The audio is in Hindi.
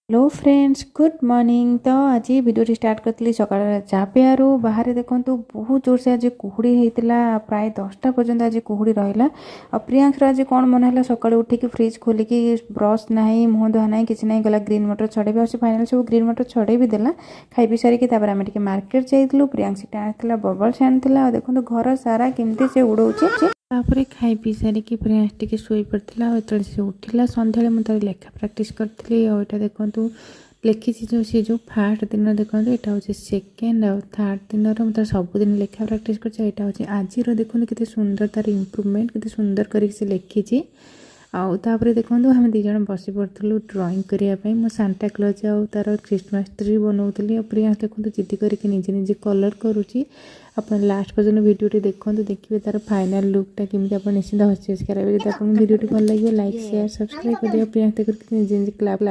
Hello friends good morning. तो आज वीडियो स्टार्ट करती सकाल चा पियारू बाहर देखूँ बहुत जोर से आज कुहुड़ी होता प्राय 10टा पर्यंत आज कुहुड़ी रहा। और प्रियांशर आज कौन मन है सका उठिक फ्रिज खोलिकी ब्रश ना मुह धुआ ना कि ना गला ग्रीन मटर छड़े से फाइनाल सब ग्रीन मटर छड़े भी देला। खाई पी सारिकी आम मार्केट जाइलु। प्रियांशी आनी बबल्स आनी देखो घर सारा केमती से उड़ाऊँ। तापर खाई पी सारिकी प्रियांश टी शोई पड़ता और से उठिला सन्ध्या मुझे लेखा प्राक्ट करी। और यहाँ देखूँ लिखी जो सी जो फास्ट दिन देखो यहाँ हूँ सेकेंड आ थर्ड दिन मतलब सबुदिन लेखा प्राक्ट कर हूँ आज देखो के सुंदर तार इम्प्रूवमेंट के सुंदर कर लिखी। आउे देखो आम दीज बसी पड़ू ड्रॉइंग करने मो सांता क्लज आ तार क्रिसमस ट्री बनाऊली। प्रियांश देखो जिद्दी करके निजे निजे कलर करुच्ची। आप लास्ट पर्यटन वीडियो देखो देखिए तार फाइनाल लुकटा केमी आप निश्चित हसी हसी करेंगे। वीडियो भल लगे लाइक शेयर सब्सक्राइब कर दिया। प्रियांश देखो निजे निजे क्लाप